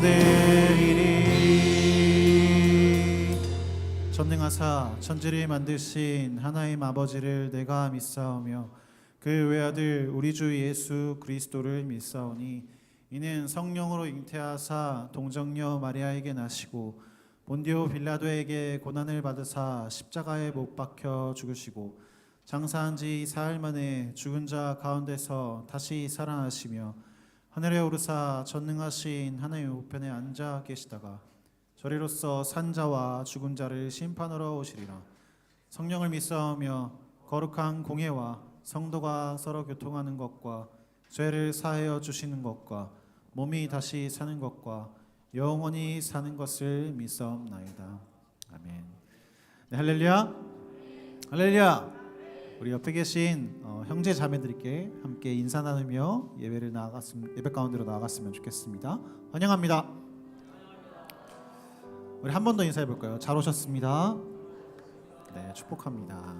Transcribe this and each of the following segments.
만들이니. 전능하사 천지를 만드신 하나님 아버지를 내가 믿사오며 그 외아들 우리 주 예수 그리스도를 믿사오니 이는 성령으로 잉태하사 동정녀 마리아에게 나시고 본디오 빌라도에게 고난을 받으사 십자가에 못 박혀 죽으시고 장사한 지 사흘 만에 죽은 자 가운데서 다시 살아나시며 하늘에 오르사 전능하신 하나님 우편에 앉아 계시다가 저리로서 산자와 죽은 자를 심판하러 오시리라. 성령을 믿사오며 거룩한 공예와 성도가 서로 교통하는 것과 죄를 사하여 주시는 것과 몸이 다시 사는 것과 영원히 사는 것을 믿사옵나이다. 아멘. 네, 할렐루야. 할렐루야. 우리 옆에 계신 형제 자매들께 함께 인사 나누며 예배 가운데로 나아갔으면 좋겠습니다. 환영합니다. 우리 한 번 더 인사해 볼까요? 잘 오셨습니다. 네, 축복합니다.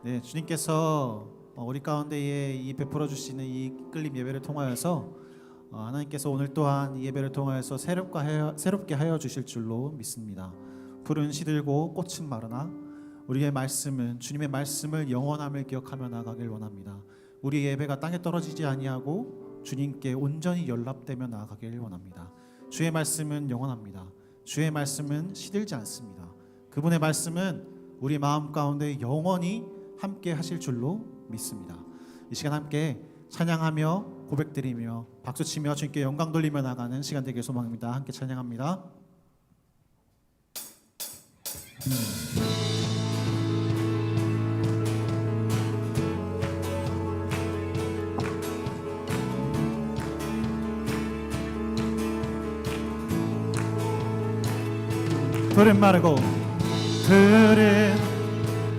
네, 주님께서 우리 가운데에 이 베풀어 주시는 이 이끌림 예배를 통하여서 하나님께서 오늘 또한 이 예배를 통하여서 새롭게 하여 주실 줄로 믿습니다. 풀은 시들고 꽃은 마르나 우리의 말씀은 주님의 말씀을 영원함을 기억하며 나아가길 원합니다. 우리 예배가 땅에 떨어지지 아니하고 주님께 온전히 연락되며 나아가길 원합니다. 주의 말씀은 영원합니다. 주의 말씀은 시들지 않습니다. 그분의 말씀은 우리 마음 가운데 영원히 함께 하실 줄로 믿습니다. 이 시간 함께 찬양하며 고백드리며 박수치며 주님께 영광 돌리며 나가는 시간 되길 소망합니다. 함께 찬양합니다. 풀은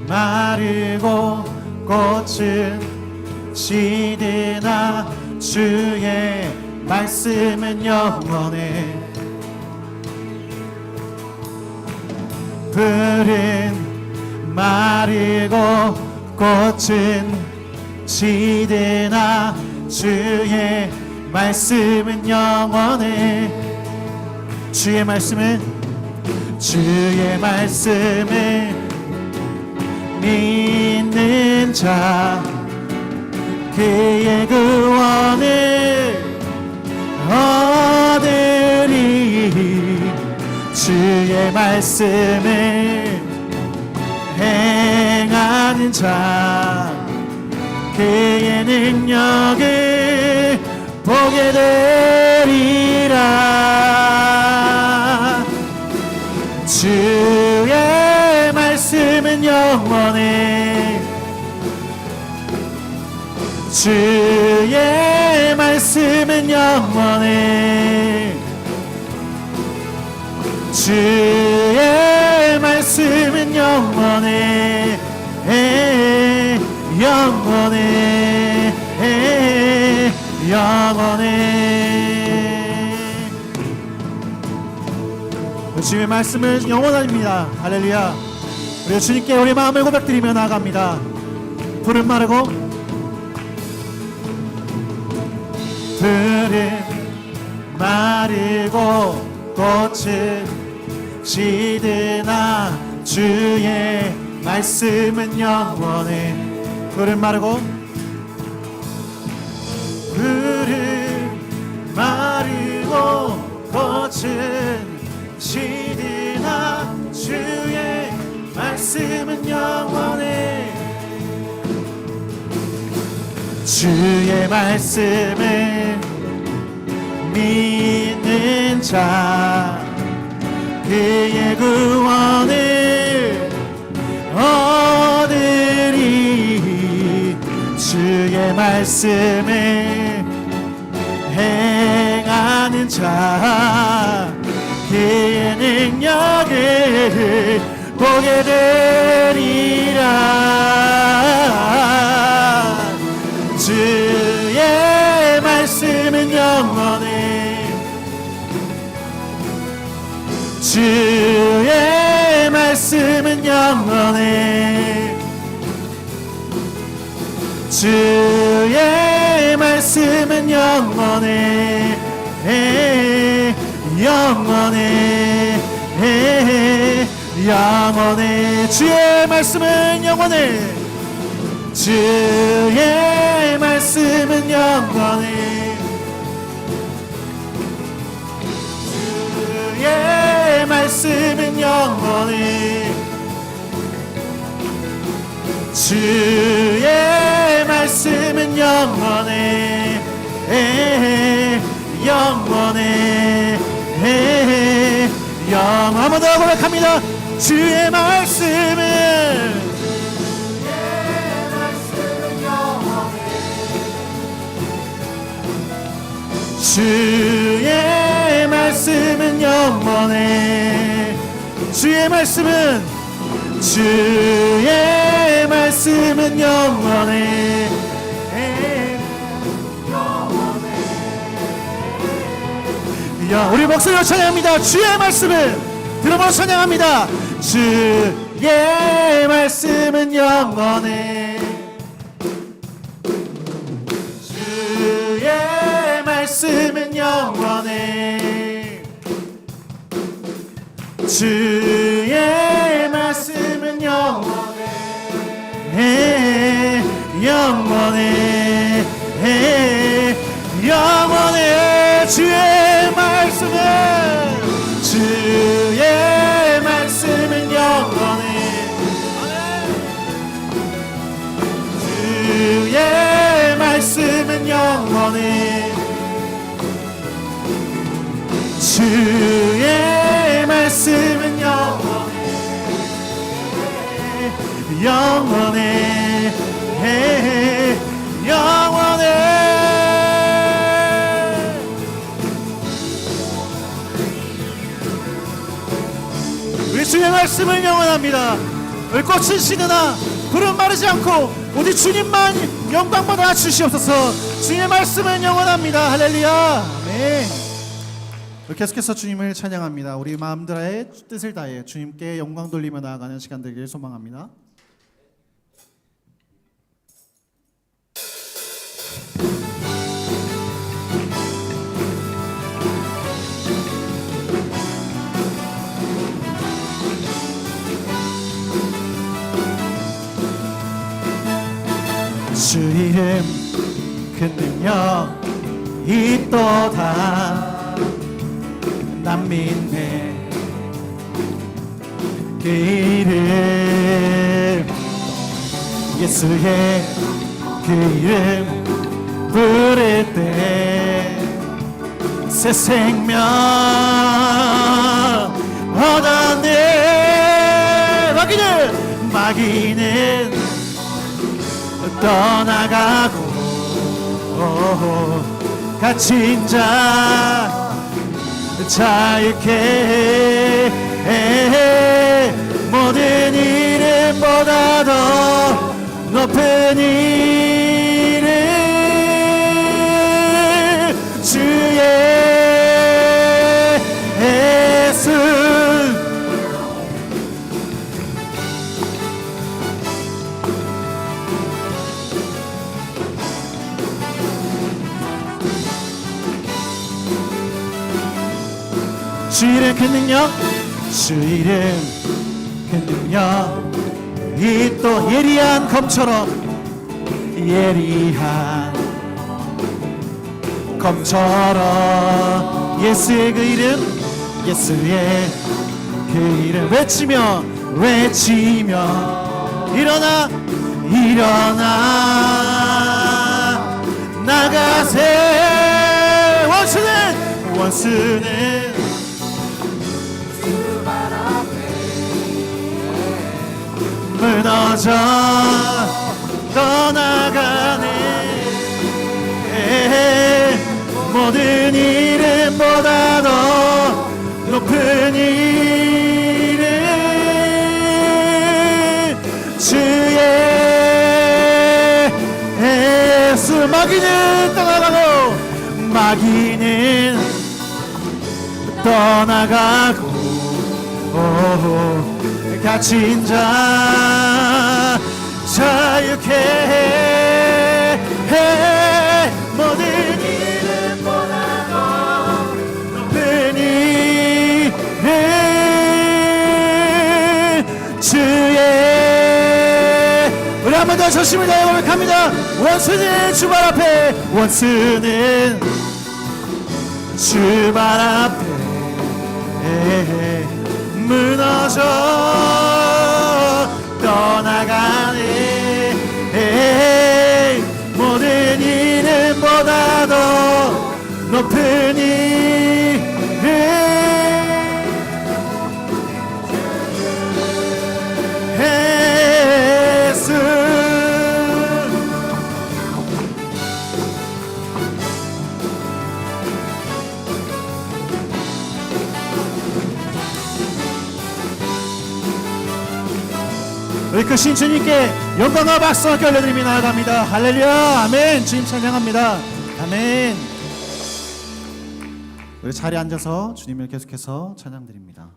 마르고 꽃은 시드나 주의 말씀은 영원해. 풀은 마르고 꽃은 시드나 주의 말씀은 영원해. 주의 말씀을 믿는 자 그의 구원을 얻으리. 주의 말씀을 행하는 자 그의 능력을 보게 되리라. 주의 말씀은 영원해. 주의 말씀은 영원해. 주의 말씀은 영원해. 영원해. 영원해. 주님의 말씀은 영원합니다. 할렐루야. 우리 주님께 우리 마음을 고백드리며 나아갑니다. 풀은 마르고 꽃은 시드나 주의 말씀은 영원해. 풀은 마르고 꽃은 시드나 주의 말씀은 영원해. 주의 말씀을 믿는 자 그의 구원을 얻으리. 주의 말씀을 행하는 자 그의 능력을 보게 되리라. 주의 말씀은 영원해. 주의 말씀은 영원해. 주의 말씀은 영원해. 영원해 영원해. 주의 말씀은 영원해. 주의 말씀은 영원해. 주의 말씀은 영원해. 주의 말씀은 영원해 영원해 한번 더 고백합니다. 주의 말씀은 주의 말씀은 영원해. 주의 말씀은 주의 말씀은 영원해 야, 우리 목소리로 찬양합니다. 주의 말씀을 들어보고 찬양합니다. 주의 말씀은 영원해. 주의 말씀은 영원해. 주의 말씀은 영원해 영원해 영원해. 주의 말씀은 주의 말씀은 영원해. 주의 말씀은 영원해. 주의 말씀은 영원해 영원해 영원해. 우리 주의 말씀은 영원합니다. 우리 꽃은 시드나 불은 마르지 않고 오직 주님만 영광받아 주시옵소서. 주의 말씀은 영원합니다. 할렐루야. 아멘. 계속해서 주님을 찬양합니다. 우리 마음들의 뜻을 다해 주님께 영광 돌리며 나아가는 시간 되길 소망합니다. 주 이름 그 능력 있도다 난 믿네. 그 이름 예수의 그 이름 부를 때 새 생명 얻었네. 마귀는 떠나가고 갇힌 자 자유케 모든 이름보다 더 높은 이름 주의 예수. 주 이름 그 능력 주 이름 그 능력 이 또 예리한 검처럼 예리한 검처럼 예수의 그 이름 예수의 그 이름 외치며 일어나 나가세. 원수는 무너져 떠나가네. 모든 이름보다 더 높은 이름 주의 예수. 마귀는 떠나가고 갇힌 자 자유케 해 모든 이름보다 더 높은 이름 더 전심을 다해 고백합니다. 원수는 주발 앞에, 원수는 주발 앞에 무너져 떠나가네. 모든 이름보다도 높은 이름 예수. 우리 그 신주님께 영광과 박수와 함께 올려드리며 나아갑니다. 할렐루야. 아멘. 주님 찬양합니다. 아멘. 우리 자리에 앉아서 주님을 계속해서 찬양드립니다.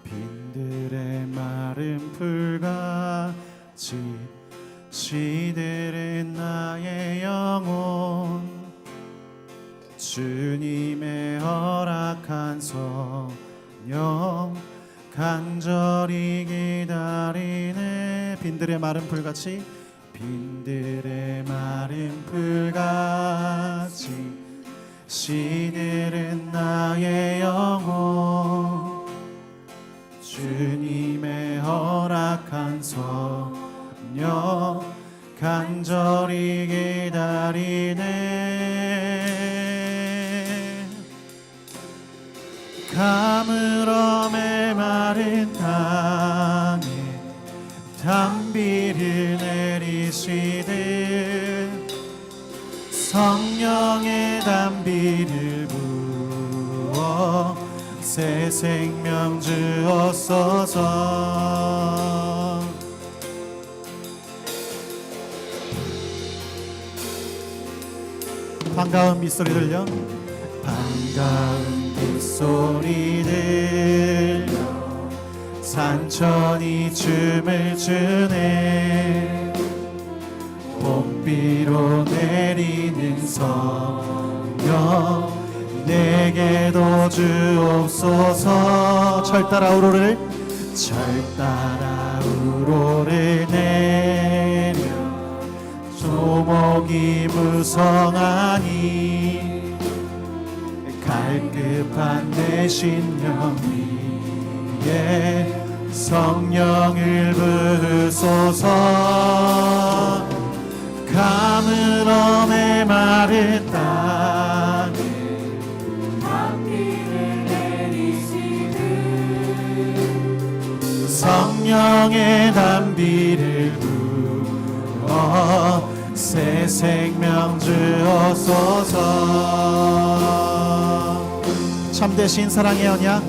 빈들의 마른 풀같이 시들은 나의 영혼, 주님의 허락한 성령 간절히 기다리네. 빈들의 마른 풀같이, 빈들의 마른 풀같이 시들은 나의 영혼, 주님의 허락한 성령 간절히 기다리네. 가물어 메마른 땅에 단비를 내리시듯 성령의 단비를 부어 새 생명 주옵소서. 반가운 빗소리 들려, 반가운 빗소리 들려 산천이 춤을 추네. 봄비로 내리는 성령 내게도 주옵소서. 철 따라 우로를, 철 따라 우로를 내려 조목이 무성하니 갈급한 내 심령 위에 성령을 부으소서. 가물어 메마른 땅에 단비를 내리시듯 성령의 단비를 부어 새 생명 주옵소서. 참되신 사랑의 언약,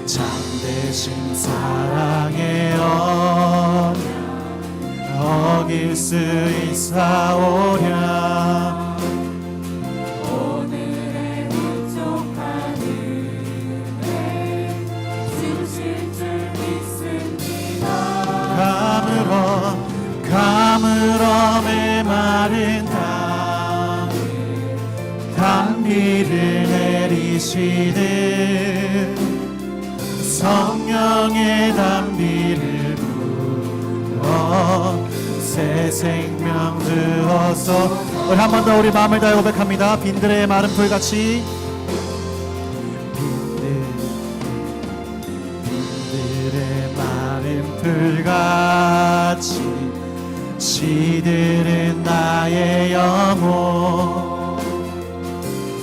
참되신 사랑의 언약 어길 수 있사오랴. 오늘의 부족한 은혜 주실 줄 믿습니다. 가물어 메마른 땅에 단비를 내리시듯 성령의 단비를 부어 새 생명 주어서. 우리 한 번 더 우리 마음을 다해 고백합니다. 빈들의 마른 풀같이, 빈들의 마른 풀같이 시들은 나의 영혼,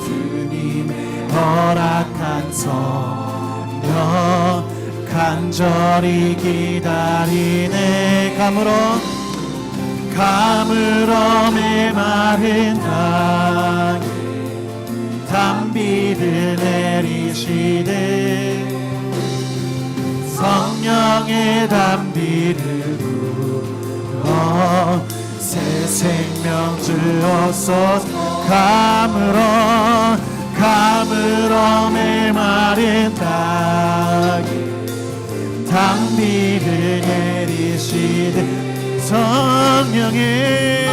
주님의 허락한 성령 간절히 기다리네. 가물어 메마른 땅에 단비를 내리시되 성령의 단비를 부어 새 생명 주옵소서. 가물어 메마른 땅에 단비를 내리시되 성령의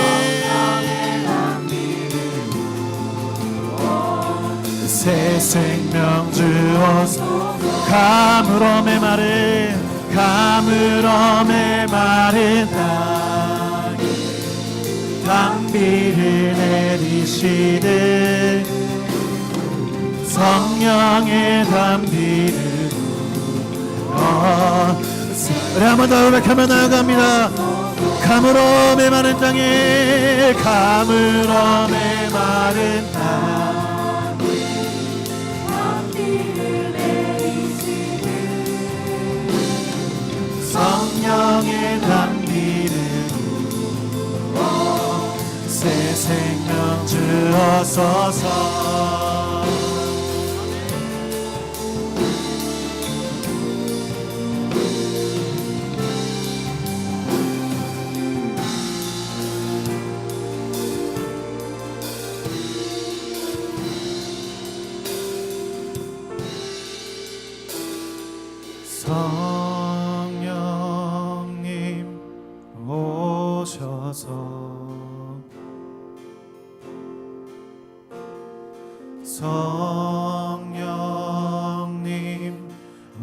새 생명 주어서 가물어 메마른 땅에 단비를 내리시되 성령의 단비를 우리 한 번 더 고백하며 나아갑니다. 가물어 메마른 땅에 가물어 메마른 땅에 단비를 내리시네 성령의 단비를 새 생명 주옵소서. 성령님 오셔서 성령님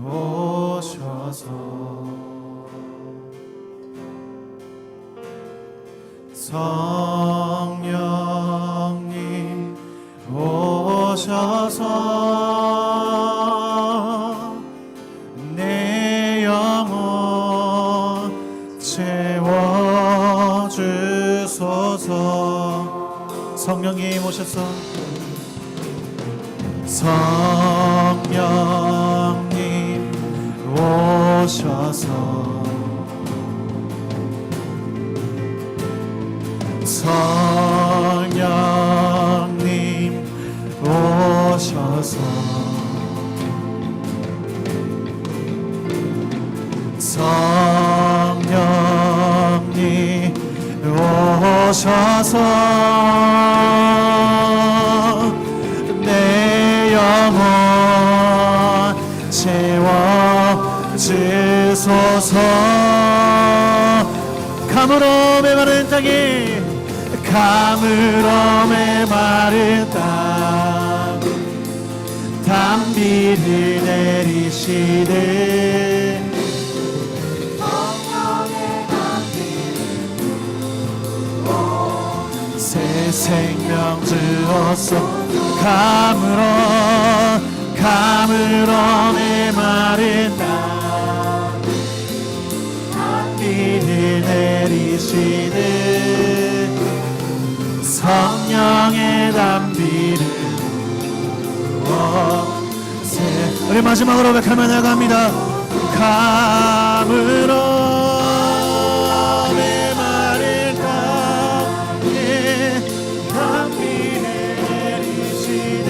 오셔서 성령님 오셔서 내 영혼 채워주소서. 성령님 오셔서 성령님 오셔서 성령님 오셔서 성령님 오셔서 내 영혼 채워주소서. 가물어 메마른 땅에 가물어 메마른 땅 단비를 내리시되 성령의 단비를 새 생명 주옵소서. 가물어 메마른 땅 단비를 내리시되 성령의 단비를 우리 마지막으로 고백하며 나갑니다. 가물어 메마른 땅에 단비를 내리시되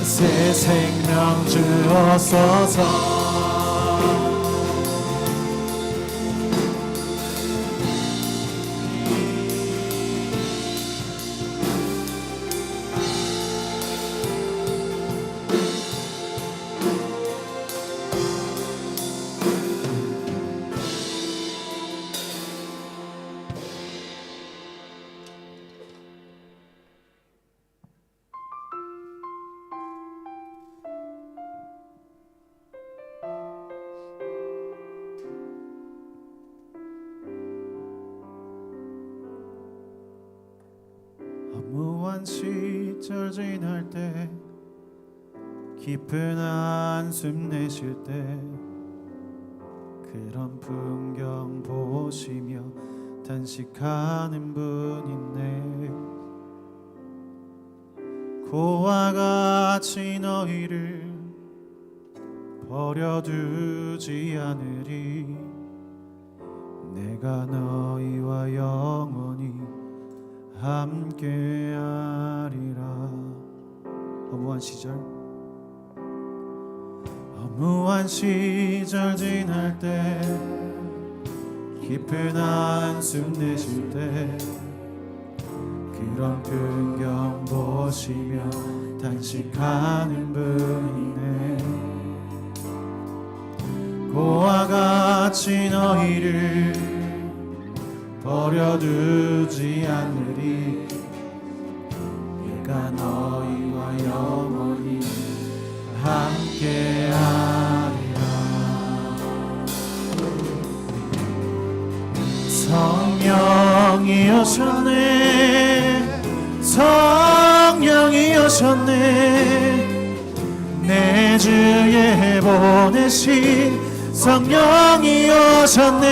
새 생명 주옵소서. 허무한 시절 지날 때 깊은 한숨 내쉴 때 그런 풍경 보시며 단식하는 분 있네. 고와 같이 너희를 버려두지 않으리. 내가 너희와 영원히 함께하리라. 허무한 시절 지날 때 깊은 한숨 내쉴 때 그런 풍경 보시며 단식하는 분이네. 고와 같이 너희를 버려두지 않으리. 내가 너희와 영원히 함께하리라. 성령이 오셨네. 성령이 오셨네. 내 주에 보내신 성령이 오셨네.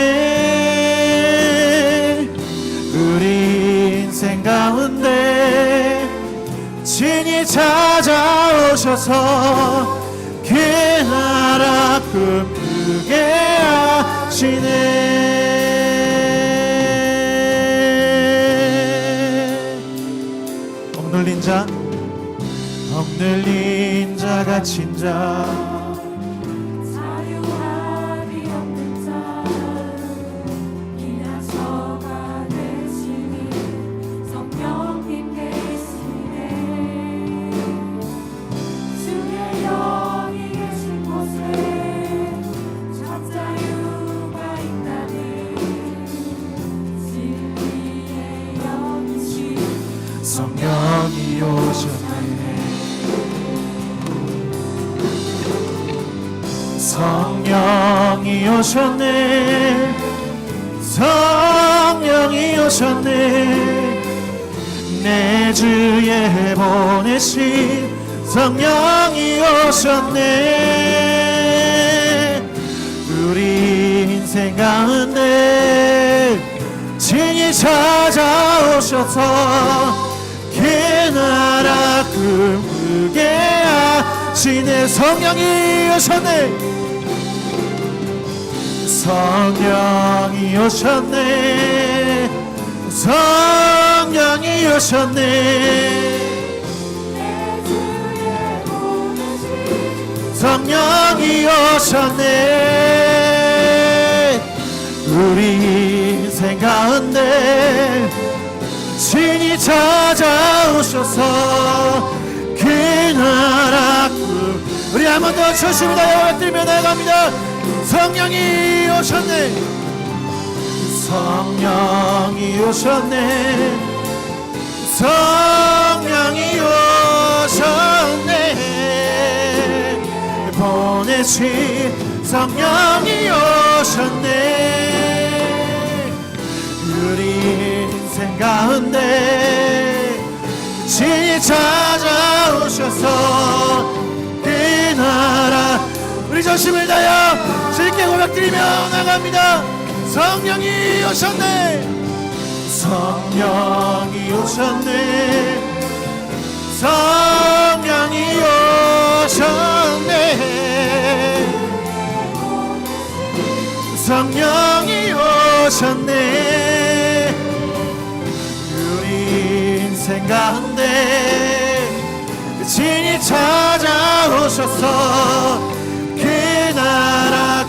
우리 인생 가운데 친히 찾아오셔서 그 나라 꿈꾸게 하시네. 억눌린 자, 억눌린 자, 갇힌 자, 자유함이 없는 자, 이나서가 되시니 성령님 계시네. 주의 영이 계신 곳에 참 자유가 있다니 진리의 영이신 성령이 오셨네. 성령이 오셨네. 성령이 오셨네. 내 주에 보내신 성령이 오셨네. 우리 인생 가운데 친히 찾아오셔서 그 나라 꿈꾸게 하시네. 성령이 오셨네. 성령이 오셨네. 성령이 오셨네. 내 주에 보내신 성령이 오셨네. 우리 인생 가운데 친히 찾아오셔서 그 나라 우리 한 번 더 조심히 다여 들며 나갑니다. 성령이 오셨네. 성령이 오셨네. 성령이 오셨네. 보내신 성령이 오셨네. 우리 인생 가운데 친히 찾아오셔서 그 나라 우리 전심을 다여 즐게 고백드리며 나갑니다. 성령이 오셨네. 성령이 오셨네. 성령이 오셨네. 성령이 오셨네. 우리 인생 가운데 친히 찾아오셔서 그 나라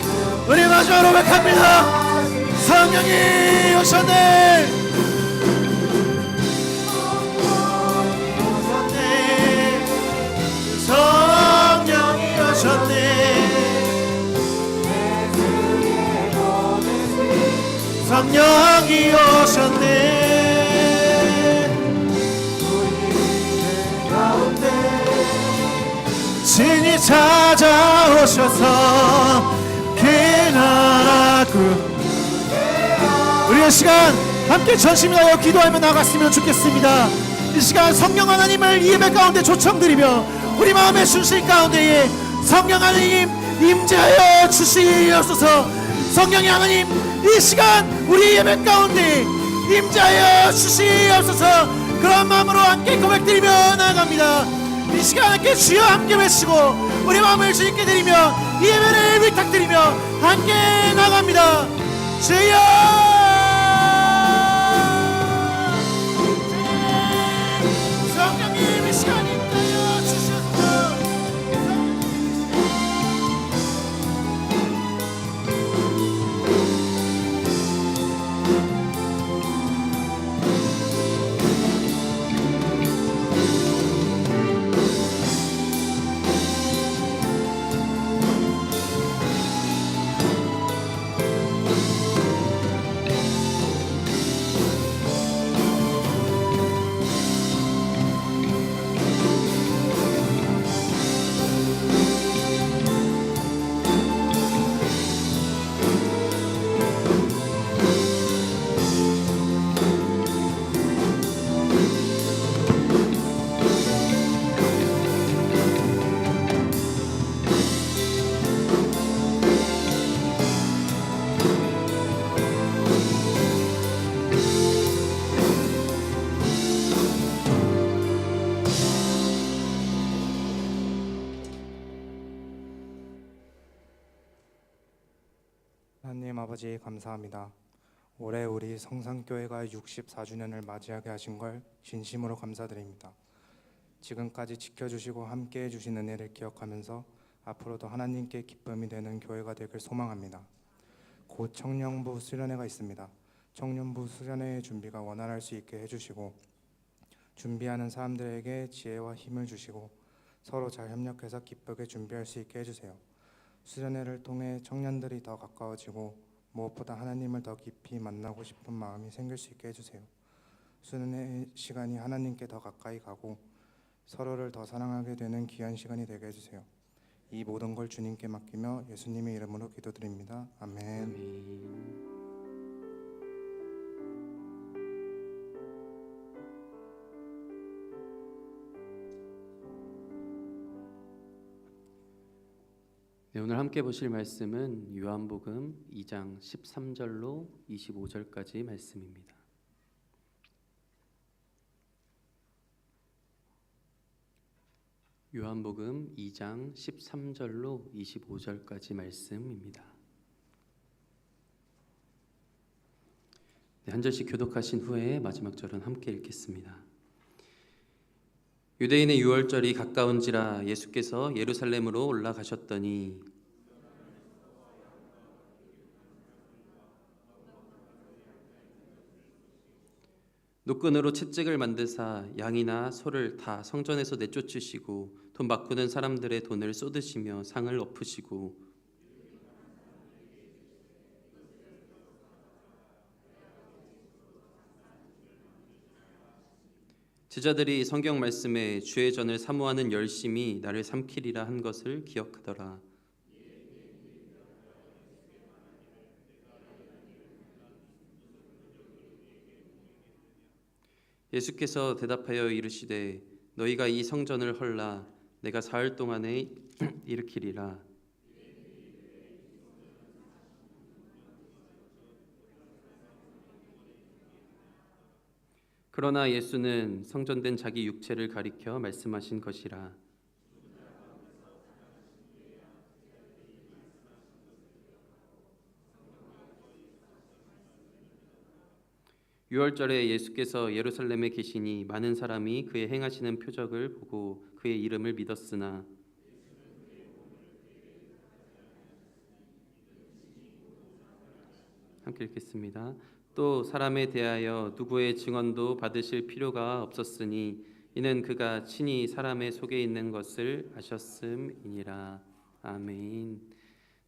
우리 마지막으로 고백합니다. 성령이 오셨네. 성령이 오셨네. 성령이 오셨네. 우리 가운데 친히 찾아오셔서 그 나라 우리 이 시간 함께 전심을 다하여 기도하며 나갔으면 좋겠습니다. 이 시간 성령 하나님을 이 예배 가운데 초청드리며 우리 마음의 순실 가운데에 성령 하나님 임재하여 주시옵소서. 성령이 하나님 이 시간 우리 예배 가운데 임재하여 주시옵소서. 그런 마음으로 함께 고백드리며 나아갑니다. 이 시간 함께 주여 함께 외치고 우리 마음을 주님께 드리며 이 예배를 위탁드리며 함께 나갑니다. 주여 성령님 이 시간 임재하여 주시옵소서. 하나님 아버지 감사합니다. 올해 우리 성산교회가 64주년을 맞이하게 하신 걸 진심으로 감사드립니다. 지금까지 지켜주시고 함께해 주신 은혜를 기억하면서 앞으로도 하나님께 기쁨이 되는 교회가 되길 소망합니다. 곧 청년부 수련회가 있습니다. 청년부 수련회의 준비가 원활할 수 있게 해주시고 준비하는 사람들에게 지혜와 힘을 주시고 서로 잘 협력해서 기쁘게 준비할 수 있게 해주세요. 수련회를 통해 청년들이 더 가까워지고 무엇보다 하나님을 더 깊이 만나고 싶은 마음이 생길 수 있게 해주세요. 수련회 시간이 하나님께 더 가까이 가고 서로를 더 사랑하게 되는 귀한 시간이 되게 해주세요. 이 모든 걸 주님께 맡기며 예수님의 이름으로 기도드립니다. 아멘. 네, 오늘 함께 보실 말씀은 요한복음 2장 13절로 25절까지 말씀입니다. 요한복음 2장 13절로 25절까지 말씀입니다. 네, 한 절씩 교독하신 후에 마지막 절은 함께 읽겠습니다. 유대인의 유월절이 가까운지라 예수께서 예루살렘으로 올라가셨더니 노끈으로 채찍을 만드사 양이나 소를 다 성전에서 내쫓으시고 돈 바꾸는 사람들의 돈을 쏟으시며 상을 엎으시고 제자들이 성경 말씀에 주의 전을 사모하는 열심이 나를 삼키리라 한 것을 기억하더라. 예수께서 대답하여 이르시되 너희가 이 성전을 헐라 내가 사흘 동안에 일으키리라. 그러나 예수는 성전된 자기 육체를 가리켜 말씀하신 것이라. 유월절에 예수께서 예루살렘에 계시니 많은 사람이 그의 행하시는 표적을 보고 그의 이름을 믿었으나 함께 읽겠습니다. 또 사람에 대하여 누구의 증언도 받으실 필요가 없었으니 이는 그가 친히 사람의 속에 있는 것을 아셨음이니라. 아멘.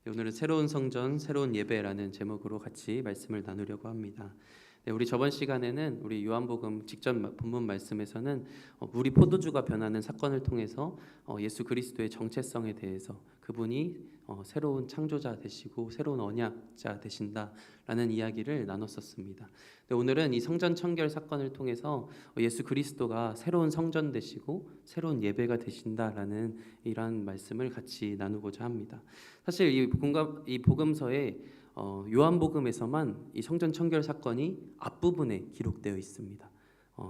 오늘은 새로운 성전, 새로운 예배라는 제목으로 같이 말씀을 나누려고 합니다. 네, 우리 저번 시간에는 우리 요한복음 직전 본문 말씀에서는 물이 포도주가 변하는 사건을 통해서 예수 그리스도의 정체성에 대해서 그분이 새로운 창조자 되시고 새로운 언약자 되신다라는 이야기를 나눴었습니다. 네, 오늘은 이 성전 청결 사건을 통해서 예수 그리스도가 새로운 성전 되시고 새로운 예배가 되신다라는 이러한 말씀을 같이 나누고자 합니다. 사실 이 복음서에 요한복음에서만 이 성전 청결 사건이 앞부분에 기록되어 있습니다.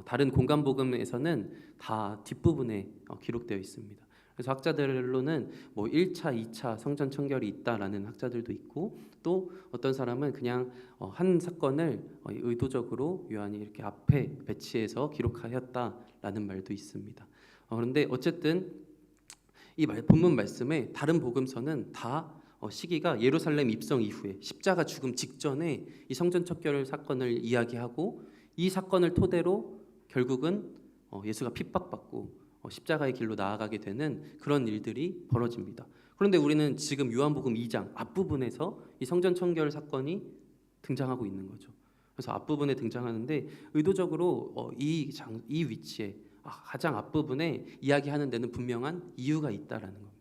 다른 공간복음에서는 다 뒷부분에 기록되어 있습니다. 그래서 학자들로는 뭐 1차, 2차 성전 청결이 있다라는 학자들도 있고 또 어떤 사람은 그냥 한 사건을 의도적으로 요한이 이렇게 앞에 배치해서 기록하였다라는 말도 있습니다. 그런데 어쨌든 이 본문 말씀에 다른 복음서는 다 시기가 예루살렘 입성 이후에 십자가 죽음 직전에 이 성전 청결 사건을 이야기하고 이 사건을 토대로 결국은 예수가 핍박받고 십자가의 길로 나아가게 되는 그런 일들이 벌어집니다. 그런데 우리는 지금 요한복음 2장 앞부분에서 이 성전 청결 사건이 등장하고 있는 거죠. 그래서 앞부분에 등장하는데 의도적으로 이 위치에 가장 앞부분에 이야기하는 데는 분명한 이유가 있다라는 겁니다.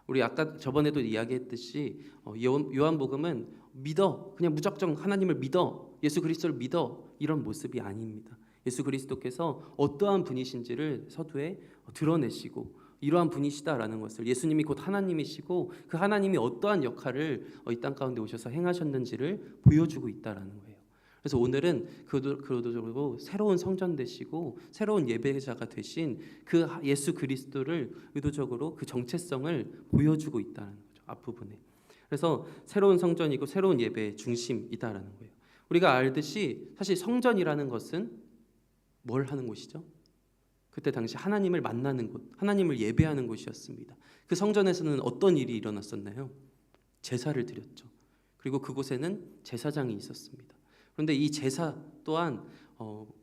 우리 아까 저번에도 이야기했듯이 요한복음은 믿어, 그냥 무작정 하나님을 믿어, 예수 그리스도를 믿어 이런 모습이 아닙니다. 예수 그리스도께서 어떠한 분이신지를 서두에 드러내시고 이러한 분이시다라는 것을, 예수님이 곧 하나님이시고 그 하나님이 어떠한 역할을 이 땅 가운데 오셔서 행하셨는지를 보여주고 있다라는 거예요. 그래서 오늘은 그로도 새로운 성전 되시고 새로운 예배자가 되신 그 예수 그리스도를 의도적으로 그 정체성을 보여주고 있다는 거죠. 앞부분에. 그래서 새로운 성전이고 새로운 예배의 중심이다라는 거예요. 우리가 알듯이 사실 성전이라는 것은 뭘 하는 곳이죠? 그때 당시 하나님을 만나는 곳, 하나님을 예배하는 곳이었습니다. 그 성전에서는 어떤 일이 일어났었나요? 제사를 드렸죠. 그리고 그곳에는 제사장이 있었습니다. 그런데 이 제사 또한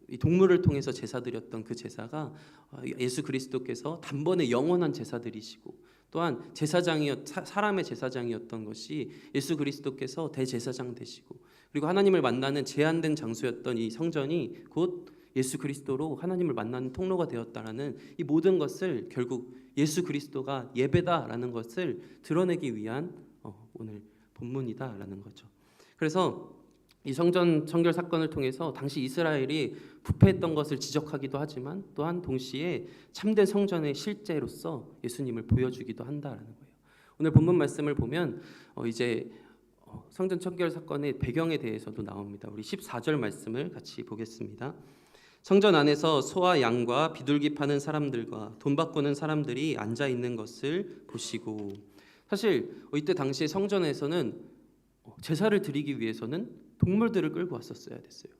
이 동물을 통해서 제사 드렸던 그 제사가 예수 그리스도께서 단번에 영원한 제사들이시고, 또한 사람의 제사장이었던 것이 예수 그리스도께서 대제사장 되시고, 그리고 하나님을 만나는 제한된 장소였던 이 성전이 곧 예수 그리스도로 하나님을 만나는 통로가 되었다라는 이 모든 것을 결국 예수 그리스도가 예배다라는 것을 드러내기 위한 오늘 본문이다라는 거죠. 그래서 이 성전 청결 사건을 통해서 당시 이스라엘이 부패했던 것을 지적하기도 하지만 또한 동시에 참된 성전의 실제로서 예수님을 보여주기도 한다라는 거예요. 오늘 본문 말씀을 보면 이제 성전 청결 사건의 배경에 대해서도 나옵니다. 우리 14절 말씀을 같이 보겠습니다. 성전 안에서 소와 양과 비둘기 파는 사람들과 돈 바꾸는 사람들이 앉아 있는 것을 보시고, 사실 이때 당시에 성전에서는 제사를 드리기 위해서는 동물들을 끌고 왔었어야 됐어요.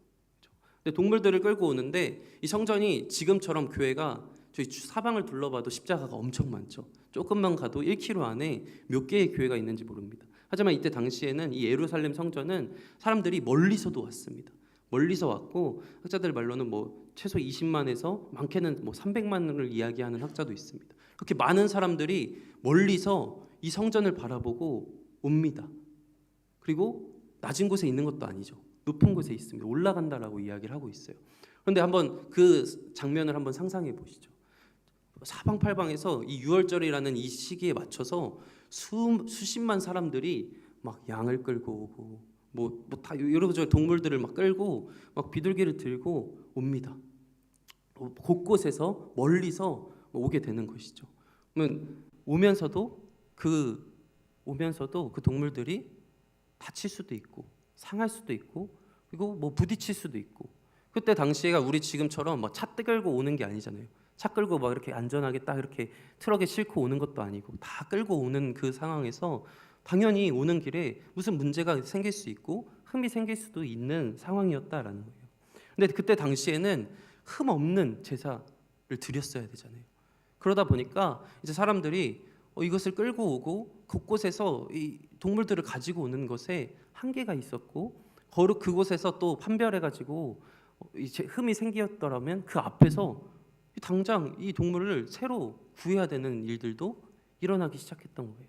근데 동물들을 끌고 오는데 이 성전이 지금처럼 교회가 저희 사방을 둘러봐도 십자가가 엄청 많죠. 조금만 가도 1km 안에 몇 개의 교회가 있는지 모릅니다. 하지만 이때 당시에는 이 예루살렘 성전은 사람들이 멀리서도 왔습니다. 멀리서 왔고, 학자들 말로는 최소 20만에서 많게는 300만을 이야기하는 학자도 있습니다. 그렇게 많은 사람들이 멀리서 이 성전을 바라보고 옵니다. 그리고 낮은 곳에 있는 것도 아니죠. 높은 곳에 있습니다. 올라간다라고 이야기를 하고 있어요. 그런데 한번 그 장면을 한번 상상해 보시죠. 사방팔방에서 이 6월절이라는 이 시기에 맞춰서 수십만 사람들이 막 양을 끌고 오고 다 여러 가지 동물들을 막 끌고 막 비둘기를 들고 옵니다. 곳곳에서 멀리서 오게 되는 것이죠. 그러면 오면서도 그 동물들이 다칠 수도 있고 상할 수도 있고, 그리고 부딪힐 수도 있고. 그때 당시에가 우리 지금처럼 차 끌고 오는 게 아니잖아요. 차 끌고 막 이렇게 안전하게 딱 이렇게 트럭에 싣고 오는 것도 아니고, 다 끌고 오는 그 상황에서 당연히 오는 길에 무슨 문제가 생길 수 있고 흠이 생길 수도 있는 상황이었다라는 거예요. 근데 그때 당시에는 흠 없는 제사를 드렸어야 되잖아요. 그러다 보니까 이제 사람들이 이것을 끌고 오고 곳곳에서 이 동물들을 가지고 오는 것에 한계가 있었고, 거룩 그곳에서 또 판별해가지고 이제 흠이 생겼더라면 그 앞에서 당장 이 동물을 새로 구해야 되는 일들도 일어나기 시작했던 거예요.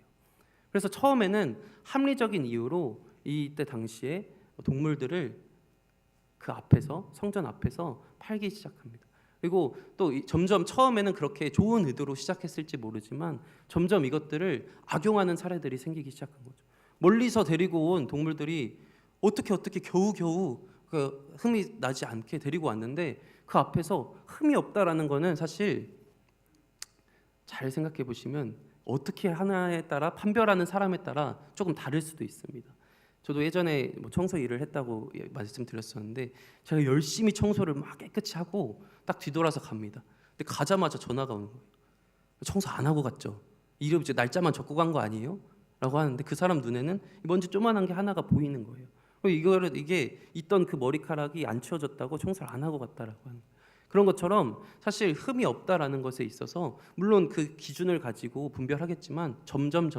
그래서 처음에는 합리적인 이유로 이때 당시에 동물들을 그 앞에서, 성전 앞에서 팔기 시작합니다. 그리고 또 점점 처음에는 그렇게 좋은 의도로 시작했을지 모르지만 점점 이것들을 악용하는 사례들이 생기기 시작한 거죠. 멀리서 데리고 온 동물들이 어떻게 겨우겨우 그 흠이 나지 않게 데리고 왔는데 그 앞에서 흠이 없다라는 거는 사실 잘 생각해 보시면 어떻게 하나에 따라 판별하는 사람에 따라 조금 다를 수도 있습니다. 저도 예전에 청소 일을 했다고 말씀드렸었는데 제가 열심히 청소를 막 깨끗이 하고 딱 뒤돌아서 갑니다. 근데 가자마자 전화가 오는 거예요. 청소 안 하고 갔죠. 이름 이제 날짜만 적고 간 거 아니에요? 라고 하는데 그 사람 눈에는 먼지 조만한 게 하나가 보이는 거예요. 이게 있던 그 머리카락이 안 치워졌다고 청소를 안 하고 갔다라고 하는 거예요. 그런 것처럼 사실 흠이 없다라는 것에 있어서 물론 그 기준을 가지고 분별하겠지만 점점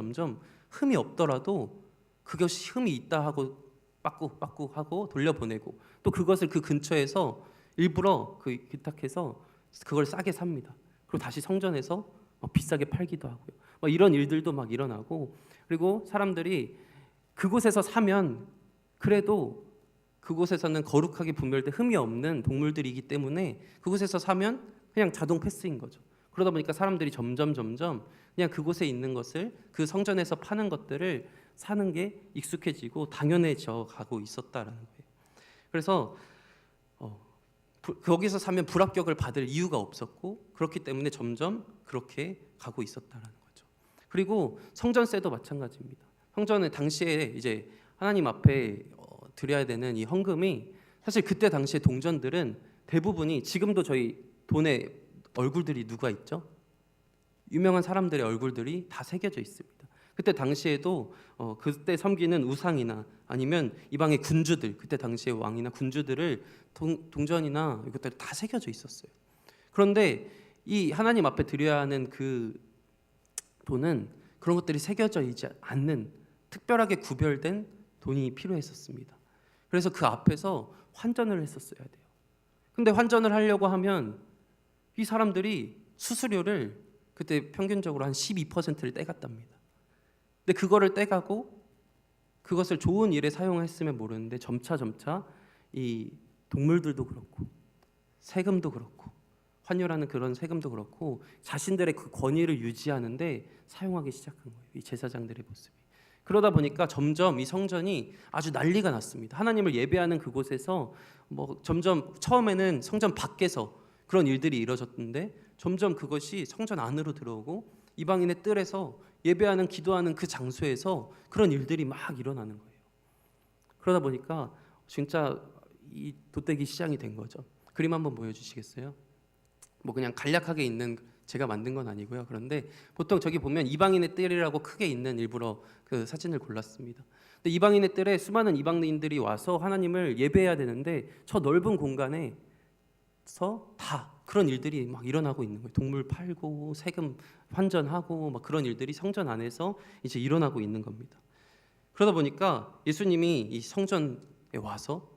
흠이 없더라도 그것이 흠이 있다 하고 빠꾸 하고 돌려보내고, 또 그것을 그 근처에서 일부러 기탁해서 그걸 싸게 삽니다. 그리고 다시 성전에서 비싸게 팔기도 하고요. 이런 일들도 막 일어나고, 그리고 사람들이 그곳에서 사면 그래도 그곳에서는 거룩하게 분별된 흠이 없는 동물들이기 때문에 그곳에서 사면 그냥 자동 패스인 거죠. 그러다 보니까 사람들이 점점 그냥 그곳에 있는 것을, 그 성전에서 파는 것들을 사는 게 익숙해지고 당연해져 가고 있었다라는 거예요. 그래서 거기서 사면 불합격을 받을 이유가 없었고, 그렇기 때문에 점점 그렇게 가고 있었다라는 거죠. 그리고 성전세도 마찬가지입니다. 성전은 당시에 이제 하나님 앞에 드려야 되는 이 헌금이, 사실 그때 당시에 동전들은 대부분이, 지금도 저희 돈에 얼굴들이 누가 있죠? 유명한 사람들의 얼굴들이 다 새겨져 있습니다. 그때 당시에도 그때 섬기는 우상이나 아니면 이방의 군주들, 그때 당시의 왕이나 군주들을 동전이나 이것들이 다 새겨져 있었어요. 그런데 이 하나님 앞에 드려야 하는 그 돈은 그런 것들이 새겨져 있지 않는 특별하게 구별된 돈이 필요했었습니다. 그래서 그 앞에서 환전을 했었어야 돼요. 근데 환전을 하려고 하면 이 사람들이 수수료를 그때 평균적으로 한 12%를 떼갔답니다. 근데 그거를 떼가고 그것을 좋은 일에 사용했으면 모르는데 점차 이 동물들도 그렇고 세금도 그렇고 환율하는 그런 세금도 그렇고 자신들의 그 권위를 유지하는데 사용하기 시작한 거예요. 이 제사장들의 모습이. 그러다 보니까 점점 이 성전이 아주 난리가 났습니다. 하나님을 예배하는 그곳에서 점점 처음에는 성전 밖에서 그런 일들이 이루어졌는데 점점 그것이 성전 안으로 들어오고 이방인의 뜰에서 예배하는 기도하는 그 장소에서 그런 일들이 막 일어나는 거예요. 그러다 보니까 진짜 이 도떼기 시장이 된 거죠. 그림 한번 보여주시겠어요? 그냥 간략하게 있는 제가 만든 건 아니고요. 그런데 보통 저기 보면 이방인의 뜰이라고 크게 있는 일부러 그 사진을 골랐습니다. 근데 이방인의 뜰에 수많은 이방인들이 와서 하나님을 예배해야 되는데 저 넓은 공간에서 다 그런 일들이 막 일어나고 있는 거예요. 동물 팔고 세금 환전하고 막 그런 일들이 성전 안에서 이제 일어나고 있는 겁니다. 그러다 보니까 예수님이 이 성전에 와서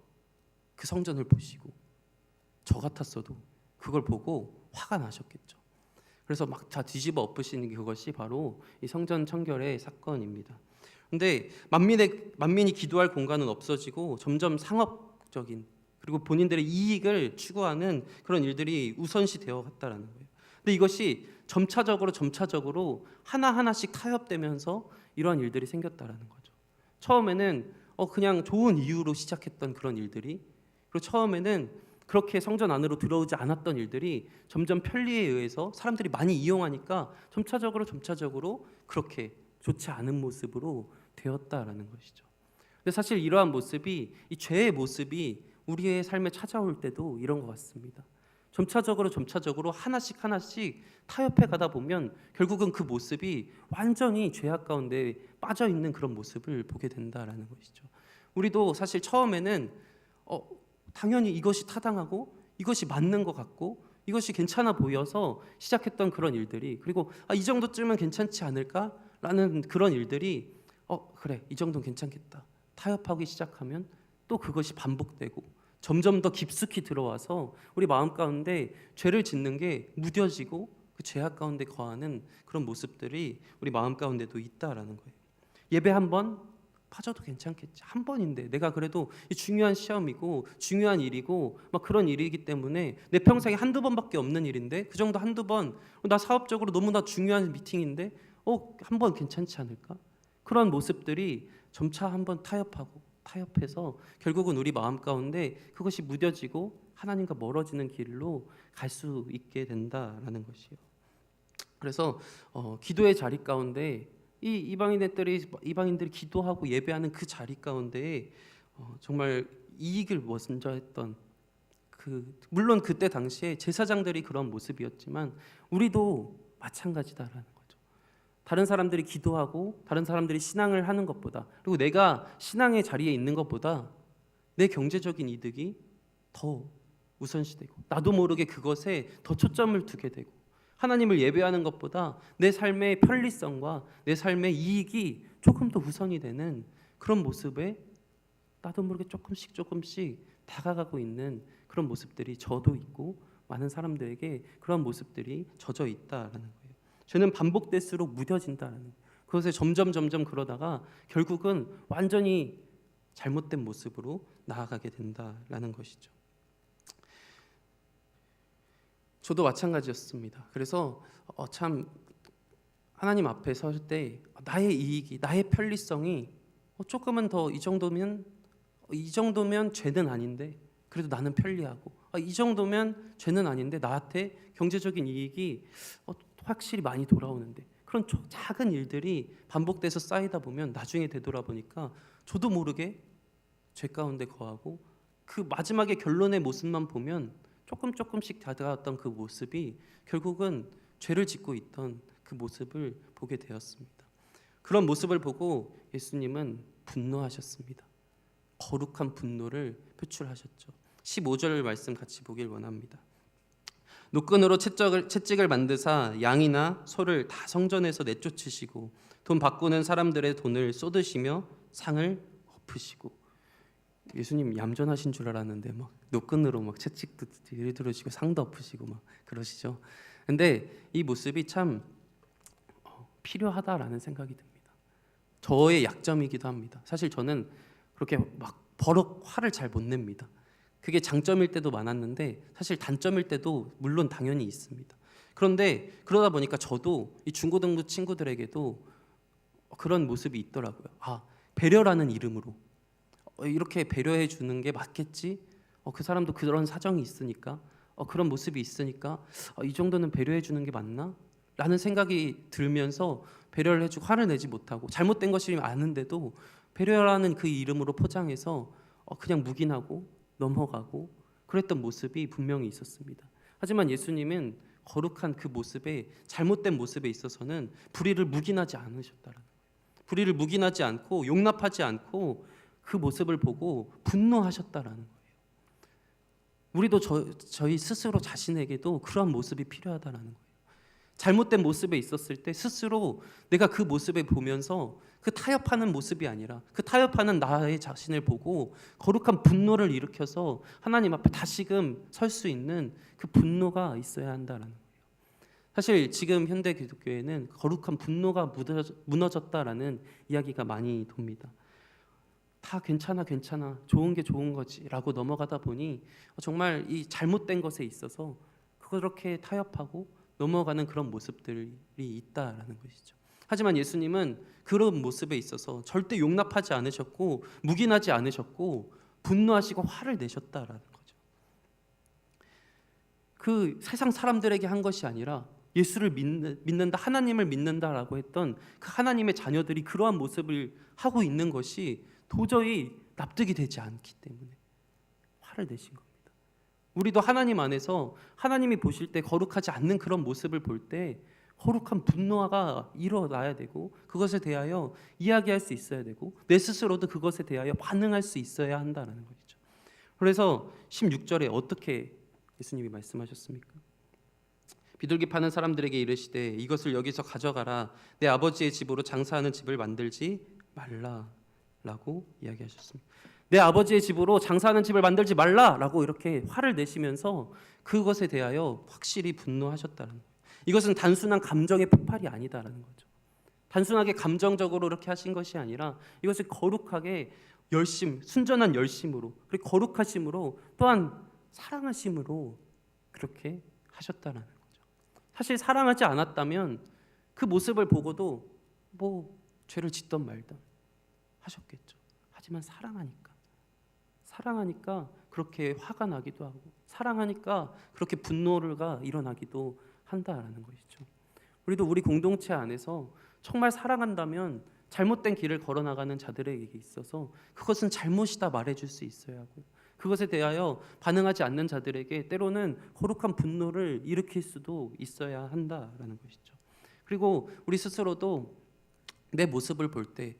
그 성전을 보시고 저 같았어도 그걸 보고 화가 나셨겠죠. 그래서 막 다 뒤집어 엎으시는 그것이 바로 이 성전 청결의 사건입니다. 근데 만민이 기도할 공간은 없어지고 점점 상업적인 그리고 본인들의 이익을 추구하는 그런 일들이 우선시 되어 갔다라는 거예요. 근데 이것이 점차적으로 하나하나씩 타협되면서 이러한 일들이 생겼다라는 거죠. 처음에는 그냥 좋은 이유로 시작했던 그런 일들이 그리고 처음에는 그렇게 성전 안으로 들어오지 않았던 일들이 점점 편리에 의해서 사람들이 많이 이용하니까 점차적으로 그렇게 좋지 않은 모습으로 되었다라는 것이죠. 근데 사실 이러한 모습이 이 죄의 모습이 우리의 삶에 찾아올 때도 이런 것 같습니다. 점차적으로 하나씩 타협해 가다 보면 결국은 그 모습이 완전히 죄악 가운데 빠져 있는 그런 모습을 보게 된다라는 것이죠. 우리도 사실 처음에는 당연히 이것이 타당하고 이것이 맞는 것 같고 이것이 괜찮아 보여서 시작했던 그런 일들이 그리고 이 정도쯤은 괜찮지 않을까라는 그런 일들이 그래 이 정도는 괜찮겠다 타협하기 시작하면 또 그것이 반복되고 점점 더 깊숙이 들어와서 우리 마음 가운데 죄를 짓는 게 무뎌지고 그 죄악 가운데 거하는 그런 모습들이 우리 마음 가운데도 있다라는 거예요. 예배 한번 빠져도 괜찮겠지. 한 번인데 내가 그래도 이 중요한 시험이고 중요한 일이고 막 그런 일이기 때문에 내 평생에 한두 번밖에 없는 일인데 그 정도 한두 번 나 사업적으로 너무나 중요한 미팅인데 한 번 괜찮지 않을까? 그런 모습들이 점차 한번 타협해서 결국은 우리 마음 가운데 그것이 무뎌지고 하나님과 멀어지는 길로 갈 수 있게 된다라는 것이요. 그래서 기도의 자리 가운데 이 이방인들이 기도하고 예배하는 그 자리 가운데 정말 이익을 먼저 했던 물론 그때 당시에 제사장들이 그런 모습이었지만 우리도 마찬가지다라는 거죠. 다른 사람들이 기도하고 다른 사람들이 신앙을 하는 것보다 그리고 내가 신앙의 자리에 있는 것보다 내 경제적인 이득이 더 우선시되고 나도 모르게 그것에 더 초점을 두게 되고 하나님을 예배하는 것보다 내 삶의 편리성과 내 삶의 이익이 조금 더 우선이 되는 그런 모습에 나도 모르게 조금씩 다가가고 있는 그런 모습들이 저도 있고 많은 사람들에게 그런 모습들이 젖어 있다라는 거예요. 죄는 반복될수록 무뎌진다라는 거예요. 그것에 점점 그러다가 결국은 완전히 잘못된 모습으로 나아가게 된다라는 것이죠. 저도 마찬가지였습니다. 그래서 참 하나님 앞에 설 때 나의 이익이 나의 편리성이 조금은 더 이 정도면 죄는 아닌데 그래도 나는 편리하고 이 정도면 죄는 아닌데 나한테 경제적인 이익이 확실히 많이 돌아오는데 그런 작은 일들이 반복돼서 쌓이다 보면 나중에 되돌아보니까 저도 모르게 죄 가운데 거하고 그 마지막에 결론의 모습만 보면 조금씩 다가왔던 그 모습이 결국은 죄를 짓고 있던 그 모습을 보게 되었습니다. 그런 모습을 보고 예수님은 분노하셨습니다. 거룩한 분노를 표출하셨죠. 15절 말씀 같이 보길 원합니다. 노끈으로 채찍을 만드사 양이나 소를 다 성전에서 내쫓으시고 돈 바꾸는 사람들의 돈을 쏟으시며 상을 엎으시고. 예수님 얌전하신 줄 알았는데 막 노끈으로 막 채찍도 들으시고 상도 엎으시고 막 그러시죠. 근데 이 모습이 참 필요하다라는 생각이 듭니다. 저의 약점이기도 합니다. 사실 저는 그렇게 막 버럭 화를 잘 못 냅니다. 그게 장점일 때도 많았는데 사실 단점일 때도 물론 당연히 있습니다. 그런데 그러다 보니까 저도 이 중고등부 친구들에게도 그런 모습이 있더라고요. 배려라는 이름으로 이렇게 배려해 주는 게 맞겠지? 그 사람도 그런 사정이 있으니까 그런 모습이 있으니까 이 정도는 배려해 주는 게 맞나? 라는 생각이 들면서 배려를 해주고 화를 내지 못하고 잘못된 것이 아는데도 배려라는 그 이름으로 포장해서 그냥 묵인하고 넘어가고 그랬던 모습이 분명히 있었습니다. 하지만 예수님은 거룩한 그 모습에 잘못된 모습에 있어서는 불의를 묵인하지 않으셨다는 거예요. 불의를 묵인하지 않고 용납하지 않고 그 모습을 보고 분노하셨다라는 거예요. 우리도 저희 스스로 자신에게도 그런 모습이 필요하다라는 거예요. 잘못된 모습에 있었을 때 스스로 내가 그 모습에 보면서 그 타협하는 모습이 아니라 그 타협하는 나의 자신을 보고 거룩한 분노를 일으켜서 하나님 앞에 다시금 설 수 있는 그 분노가 있어야 한다라는 거예요. 사실 지금 현대 기독교에는 거룩한 분노가 무너졌다라는 이야기가 많이 돕니다. 다 괜찮아 좋은 게 좋은 거지라고 넘어가다 보니 정말 이 잘못된 것에 있어서 그렇게 타협하고 넘어가는 그런 모습들이 있다라는 것이죠. 하지만 예수님은 그런 모습에 있어서 절대 용납하지 않으셨고 묵인하지 않으셨고 분노하시고 화를 내셨다라는 거죠. 그 세상 사람들에게 한 것이 아니라 예수를 믿는다, 하나님을 믿는다라고 했던 그 하나님의 자녀들이 그러한 모습을 하고 있는 것이 도저히 납득이 되지 않기 때문에 화를 내신 겁니다. 우리도 하나님 안에서 하나님이 보실 때 거룩하지 않는 그런 모습을 볼 때 거룩한 분노가 일어나야 되고 그것에 대하여 이야기할 수 있어야 되고 내 스스로도 그것에 대하여 반응할 수 있어야 한다는 것이죠. 그래서 16절에 어떻게 예수님이 말씀하셨습니까? 비둘기 파는 사람들에게 이르시되 이것을 여기서 가져가라. 내 아버지의 집으로 장사하는 집을 만들지 말라라고 이야기하셨습니다. 내 아버지의 집으로 장사하는 집을 만들지 말라라고 이렇게 화를 내시면서 그것에 대하여 확실히 분노하셨다는 거예요. 이것은 단순한 감정의 폭발이 아니다라는 거죠. 단순하게 감정적으로 이렇게 하신 것이 아니라 이것을 거룩하게 순전한 열심으로 그리고 거룩하심으로 또한 사랑하심으로 그렇게 하셨다라는 거죠. 사실 사랑하지 않았다면 그 모습을 보고도 뭐 죄를 짓던 말던 하셨겠죠. 하지만 사랑하니까 그렇게 화가 나기도 하고 사랑하니까 그렇게 분노가 일어나기도 한다라는 것이죠. 우리도 우리 공동체 안에서 정말 사랑한다면 잘못된 길을 걸어나가는 자들에게 있어서 그것은 잘못이다 말해줄 수 있어야 하고 그것에 대하여 반응하지 않는 자들에게 때로는 거룩한 분노를 일으킬 수도 있어야 한다라는 것이죠. 그리고 우리 스스로도 내 모습을 볼 때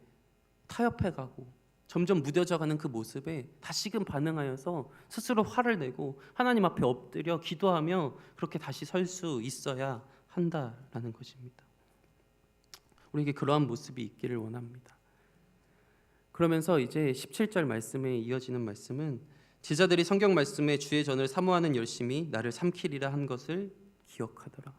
타협해가고 점점 무뎌져가는 그 모습에 다시금 반응하여서 스스로 화를 내고 하나님 앞에 엎드려 기도하며 그렇게 다시 설 수 있어야 한다라는 것입니다. 우리에게 그러한 모습이 있기를 원합니다. 그러면서 이제 17절 말씀에 이어지는 말씀은 제자들이 성경 말씀에 주의 전을 사모하는 열심이 나를 삼키리라 한 것을 기억하더라.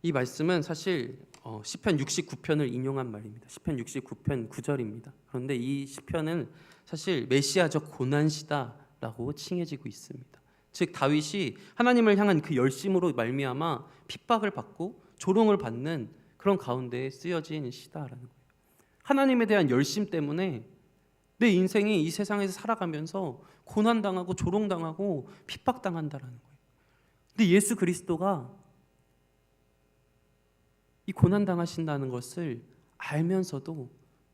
이 말씀은 사실 시편 69편을 인용한 말입니다. 시편 69편 9절입니다. 그런데 이 시편은 사실 메시아적 고난시다라고 칭해지고 있습니다. 즉 다윗이 하나님을 향한 그 열심으로 말미암아 핍박을 받고 조롱을 받는 그런 가운데 쓰여진 시다라는 거예요. 하나님에 대한 열심 때문에 내 인생이 이 세상에서 살아가면서 고난당하고 조롱당하고 핍박당한다라는 거예요. 근데 예수 그리스도가 이 고난당하신다는 것을 알면서도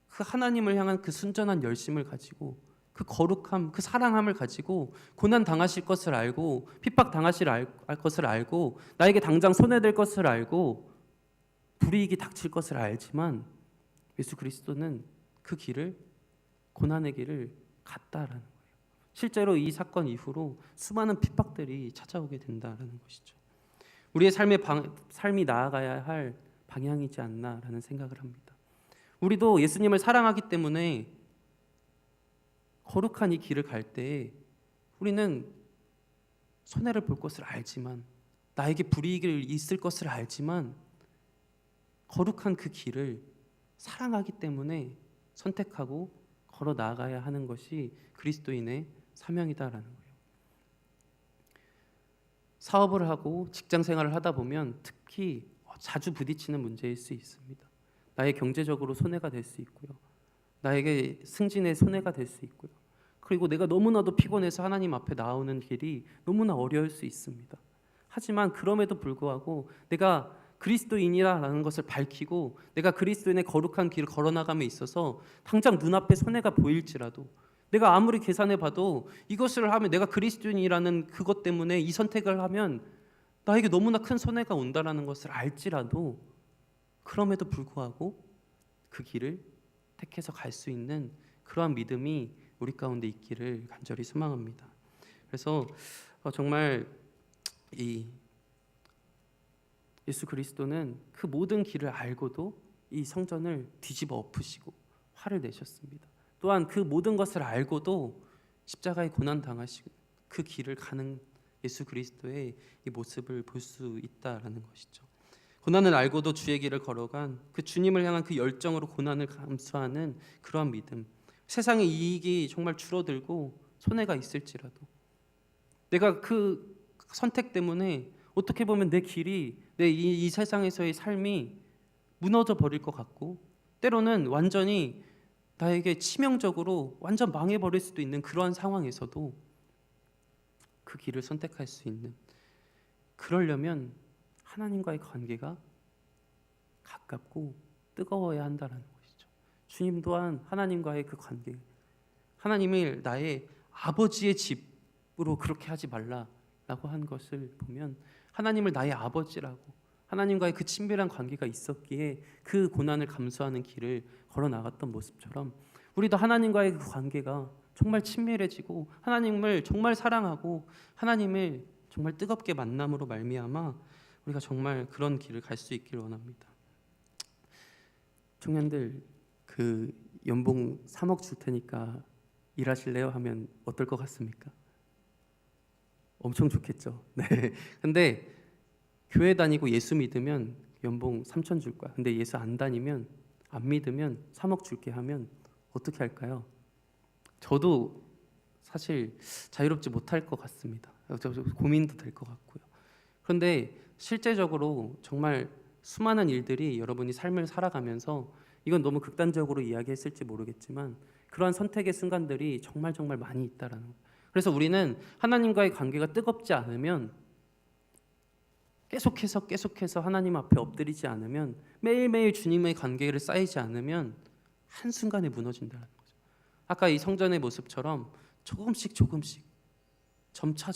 그 하나님을 향한 그 순전한 열심을 가지고 그 거룩함, 그 사랑함을 가지고 고난당하실 것을 알고 핍박당하실 것을 알고 나에게 당장 손해될 것을 알고 불이익이 닥칠 것을 알지만 예수 그리스도는 그 길을, 고난의 길을 갔다라는 거예요. 실제로 이 사건 이후로 수많은 핍박들이 찾아오게 된다라는 것이죠. 우리의 삶이 나아가야 할 방향이지 않나라는 생각을 합니다. 우리도 예수님을 사랑하기 때문에 거룩한 이 길을 갈 때 우리는 손해를 볼 것을 알지만, 나에게 불이익이 있을 것을 알지만 거룩한 그 길을 사랑하기 때문에 선택하고 걸어 나아가야 하는 것이 그리스도인의 사명이다라는 거예요. 사업을 하고 직장 생활을 하다 보면 특히 자주 부딪히는 문제일 수 있습니다. 나의 경제적으로 손해가 될 수 있고요. 나에게 승진에 손해가 될 수 있고요. 그리고 내가 너무나도 피곤해서 하나님 앞에 나오는 길이 너무나 어려울 수 있습니다. 하지만 그럼에도 불구하고 내가 그리스도인이라는 것을 밝히고 내가 그리스도인의 거룩한 길을 걸어나감에 있어서 당장 눈앞에 손해가 보일지라도, 내가 아무리 계산해 봐도 이것을 하면, 내가 그리스도인이라는 그것 때문에 이 선택을 하면 나에게 너무나 큰 손해가 온다라는 것을 알지라도 그럼에도 불구하고 그 길을 택해서 갈 수 있는 그러한 믿음이 우리 가운데 있기를 간절히 소망합니다. 그래서 정말 이 예수 그리스도는 그 모든 길을 알고도 이 성전을 뒤집어 엎으시고 화를 내셨습니다. 또한 그 모든 것을 알고도 십자가에 고난 당하시고 그 길을 가는 예수 그리스도의 이 모습을 볼 수 있다라는 것이죠. 고난을 알고도 주의 길을 걸어간 그 주님을 향한 그 열정으로 고난을 감수하는 그러한 믿음. 세상의 이익이 정말 줄어들고 손해가 있을지라도 내가 그 선택 때문에 어떻게 보면 내 길이, 내 이 세상에서의 삶이 무너져 버릴 것 같고, 때로는 완전히 나에게 치명적으로 완전 망해버릴 수도 있는 그러한 상황에서도 그 길을 선택할 수 있는, 그러려면 하나님과의 관계가 가깝고 뜨거워야 한다는 것이죠. 주님 또한 하나님과의 그 관계, 하나님을 나의 아버지의 집으로 그렇게 하지 말라라고 한 것을 보면 하나님을 나의 아버지라고, 하나님과의 그 친밀한 관계가 있었기에 그 고난을 감수하는 길을 걸어 나갔던 모습처럼 우리도 하나님과의 그 관계가 정말 친밀해지고 하나님을 정말 사랑하고 하나님을 정말 뜨겁게 만남으로 말미암아 우리가 정말 그런 길을 갈 수 있기를 원합니다. 청년들, 그 연봉 3억 줄 테니까 일하실래요? 하면 어떨 것 같습니까? 엄청 좋겠죠. 네. 근데 교회 다니고 예수 믿으면 연봉 3천 줄 거야. 근데 예수 안 다니면, 안 믿으면 3억 줄게 하면 어떻게 할까요? 저도 사실 자유롭지 못할 것 같습니다. 고민도 될 것 같고요. 그런데 실제적으로 정말 수많은 일들이 여러분이 삶을 살아가면서, 이건 너무 극단적으로 이야기했을지 모르겠지만 그러한 선택의 순간들이 정말 많이 있다라는 거예요. 그래서 우리는 하나님과의 관계가 뜨겁지 않으면, 계속해서 하나님 앞에 엎드리지 않으면, 매일매일 주님의 관계를 쌓이지 않으면 한순간에 무너진다는 거죠. 아까 이 성전의 모습처럼 조금씩 점차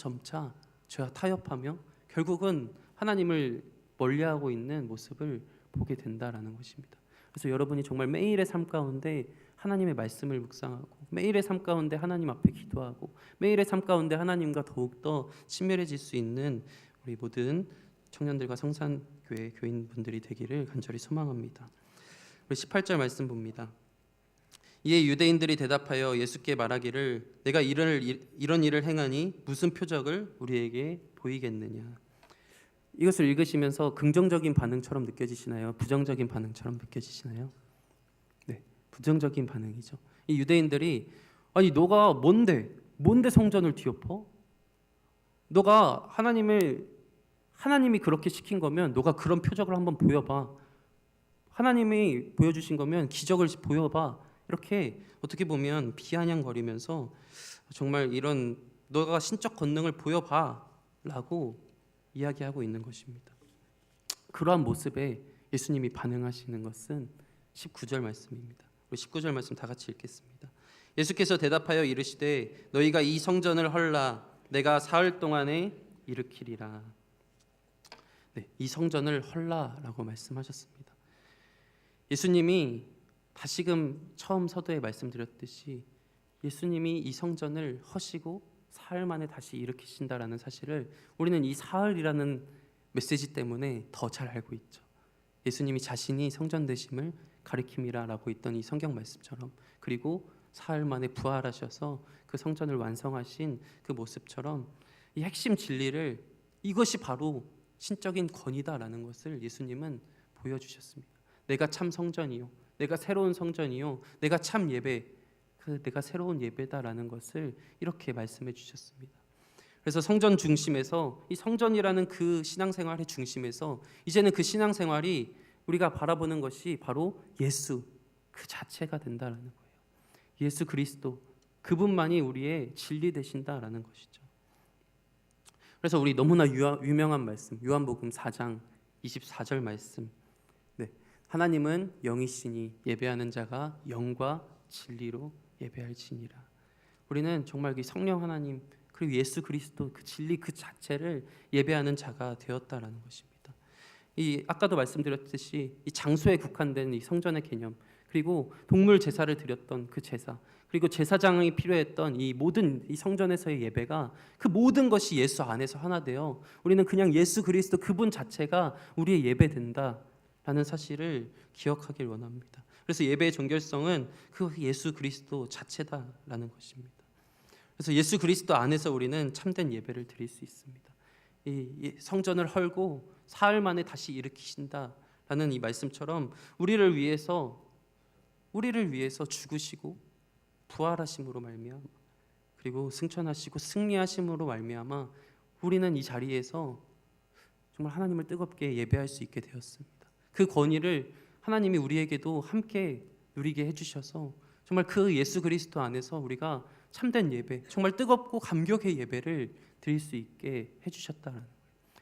죄와 타협하며 결국은 하나님을 멀리하고 있는 모습을 보게 된다라는 것입니다. 그래서 여러분이 정말 매일의 삶 가운데 하나님의 말씀을 묵상하고, 매일의 삶 가운데 하나님 앞에 기도하고, 매일의 삶 가운데 하나님과 더욱더 친밀해질 수 있는 우리 모든 청년들과 성산교회 교인분들이 되기를 간절히 소망합니다. 우리 18절 말씀 봅니다. 이에 유대인들이 대답하여 예수께 말하기를 내가 이런 일을 행하니 무슨 표적을 우리에게 보이겠느냐. 이것을 읽으시면서 긍정적인 반응처럼 느껴지시나요? 부정적인 반응처럼 느껴지시나요? 네, 부정적인 반응이죠. 이 유대인들이, 아니 너가 뭔데 성전을 뒤엎어? 너가 하나님이 그렇게 시킨 거면 너가 그런 표적을 한번 보여봐. 하나님이 보여주신 거면 기적을 보여봐. 이렇게 어떻게 보면 비아냥거리면서 정말 이런 너가 신적 권능을 보여봐라고 이야기하고 있는 것입니다. 그러한 모습에 예수님이 반응하시는 것은 19절 말씀입니다. 우리 19절 말씀 다 같이 읽겠습니다. 예수께서 대답하여 이르시되 너희가 이 성전을 헐라 내가 사흘 동안에 일으키리라. 네, 이 성전을 헐라라고 말씀하셨습니다. 예수님이 다시금 처음 서두에 말씀드렸듯이 예수님이 이 성전을 허시고 사흘 만에 다시 일으키신다라는 사실을 우리는 이 사흘이라는 메시지 때문에 더 잘 알고 있죠. 예수님이 자신이 성전 되심을 가리킴이라라고 있던 이 성경 말씀처럼, 그리고 사흘 만에 부활하셔서 그 성전을 완성하신 그 모습처럼 이 핵심 진리를, 이것이 바로 신적인 권위다라는 것을 예수님은 보여주셨습니다. 내가 참 성전이요, 내가 새로운 성전이요, 내가 참 예배, 내가 새로운 예배다라는 것을 이렇게 말씀해 주셨습니다. 그래서 성전 중심에서, 이 성전이라는 그 신앙생활의 중심에서 이제는 그 신앙생활이 우리가 바라보는 것이 바로 예수 그 자체가 된다라는 거예요. 예수 그리스도 그분만이 우리의 진리 되신다라는 것이죠. 그래서 우리 너무나 유명한 말씀, 요한복음 4장 24절 말씀, 하나님은 영이시니 예배하는 자가 영과 진리로 예배할지니라. 우리는 정말 이 성령 하나님 그리고 예수 그리스도 그 진리 그 자체를 예배하는 자가 되었다라는 것입니다. 이 아까도 말씀드렸듯이 이 장소에 국한된 이 성전의 개념, 그리고 동물 제사를 드렸던 그 제사, 그리고 제사장이 필요했던 이 모든 이 성전에서의 예배가, 그 모든 것이 예수 안에서 하나 되어 우리는 그냥 예수 그리스도 그분 자체가 우리의 예배된다라는 사실을 기억하길 원합니다. 그래서 예배의 정결성은 그 예수 그리스도 자체다라는 것입니다. 그래서 예수 그리스도 안에서 우리는 참된 예배를 드릴 수 있습니다. 이 성전을 헐고 사흘 만에 다시 일으키신다라는 이 말씀처럼 우리를 위해서 죽으시고 부활하심으로 말미암아, 그리고 승천하시고 승리하심으로 말미암아 우리는 이 자리에서 정말 하나님을 뜨겁게 예배할 수 있게 되었습니다. 그 권위를 하나님이 우리에게도 함께 누리게 해주셔서 정말 그 예수 그리스도 안에서 우리가 참된 예배, 정말 뜨겁고 감격의 예배를 드릴 수 있게 해주셨다는 거예요.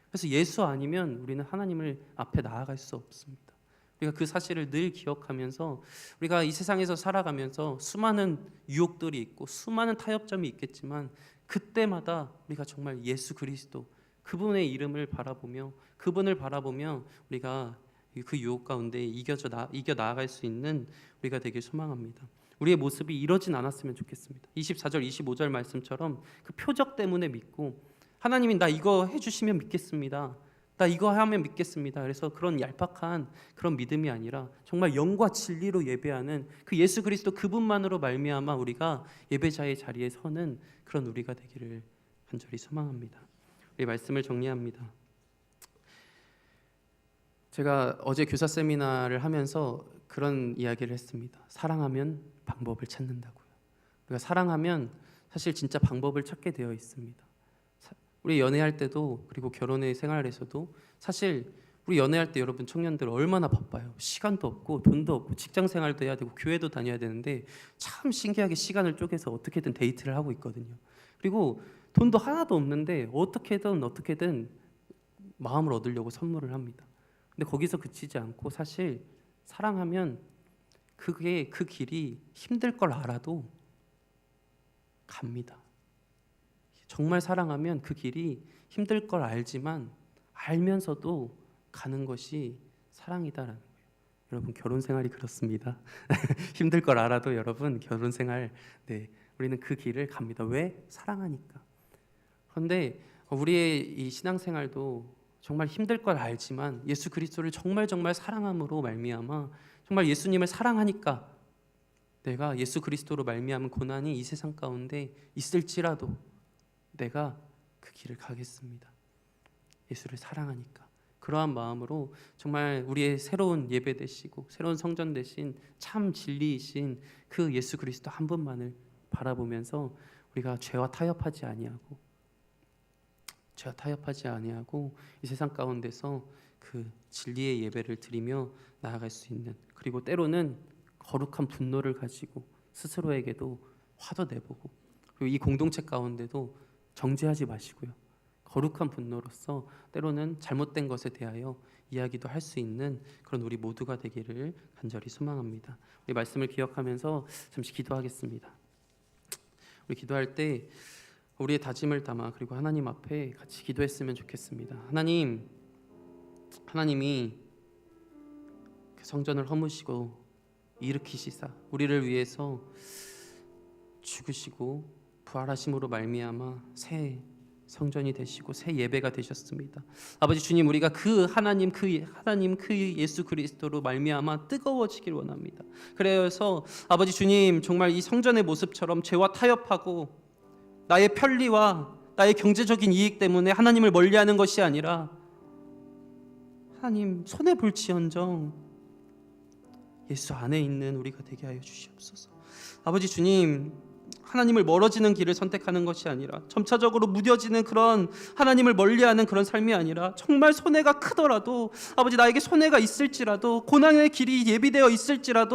그래서 예수 아니면 우리는 하나님을 앞에 나아갈 수 없습니다. 우리가 그 사실을 늘 기억하면서 우리가 이 세상에서 살아가면서 수많은 유혹들이 있고 수많은 타협점이 있겠지만 그때마다 우리가 정말 예수 그리스도 그분의 이름을 바라보며 그분을 바라보며 우리가 그 유혹 가운데 이겨 나아갈 수 있는 우리가 되길 소망합니다. 우리의 모습이 이러진 않았으면 좋겠습니다. 24절 25절 말씀처럼 그 표적 때문에 믿고 하나님이 나 이거 해주시면 믿겠습니다, 나 이거 하면 믿겠습니다, 그래서 그런 얄팍한 그런 믿음이 아니라 정말 영과 진리로 예배하는 그 예수 그리스도 그분만으로 말미암아 우리가 예배자의 자리에 서는 그런 우리가 되기를 간절히 소망합니다. 우리 말씀을 정리합니다. 제가 어제 교사 세미나를 하면서 그런 이야기를 했습니다. 사랑하면 방법을 찾는다고요. 우리가 사랑하면 사실 진짜 방법을 찾게 되어 있습니다. 우리 연애할 때도, 그리고 결혼의 생활에서도 사실 우리 연애할 때 여러분 청년들 얼마나 바빠요. 시간도 없고 돈도 없고 직장 생활도 해야 되고 교회도 다녀야 되는데 참 신기하게 시간을 쪼개서 어떻게든 데이트를 하고 있거든요. 그리고 돈도 하나도 없는데 어떻게든 마음을 얻으려고 선물을 합니다. 근데 거기서 그치지 않고 사실 사랑하면 그 길이 힘들 걸 알아도 갑니다. 정말 사랑하면 그 길이 힘들 걸 알지만 알면서도 가는 것이 사랑이다라는 거예요. 여러분 결혼 생활이 그렇습니다. 힘들 걸 알아도 여러분 결혼 생활, 우리는 그 길을 갑니다. 왜? 사랑하니까. 그런데 우리의 이 신앙 생활도 정말 힘들 걸 알지만 예수 그리스도를 정말 사랑함으로 말미암아 정말 예수님을 사랑하니까 내가 예수 그리스도로 말미암은 고난이 이 세상 가운데 있을지라도 내가 그 길을 가겠습니다. 예수를 사랑하니까. 그러한 마음으로 정말 우리의 새로운 예배 되시고 새로운 성전 되신 참 진리이신 그 예수 그리스도 한 분만을 바라보면서 우리가 죄와 타협하지 아니하고 이 세상 가운데서 그 진리의 예배를 드리며 나아갈 수 있는, 그리고 때로는 거룩한 분노를 가지고 스스로에게도 화도 내보고, 그리고 이 공동체 가운데도 정죄하지 마시고요. 거룩한 분노로서 때로는 잘못된 것에 대하여 이야기도 할 수 있는 그런 우리 모두가 되기를 간절히 소망합니다. 우리 말씀을 기억하면서 잠시 기도하겠습니다. 우리 기도할 때 우리의 다짐을 담아 그리고 하나님 앞에 같이 기도했으면 좋겠습니다. 하나님이 그 성전을 허무시고 일으키시사 우리를 위해서 죽으시고 부활하심으로 말미암아 새 성전이 되시고 새 예배가 되셨습니다. 아버지 주님, 우리가 그 하나님 그 예수 그리스도로 말미암아 뜨거워지길 원합니다. 그래서 아버지 주님, 정말 이 성전의 모습처럼 죄와 타협하고 나의 편리와 나의 경제적인 이익 때문에 하나님을 멀리하는 것이 아니라 하나님 손해 볼지언정 예수 안에 있는 우리가 되게 하여 주시옵소서. 아버지 주님, 하나님을 멀어지는 길을 선택하는 것이 아니라 점차적으로 무뎌지는 그런 하나님을 멀리하는 그런 삶이 아니라 정말 손해가 크더라도 아버지 나에게 손해가 있을지라도 고난의 길이 예비되어 있을지라도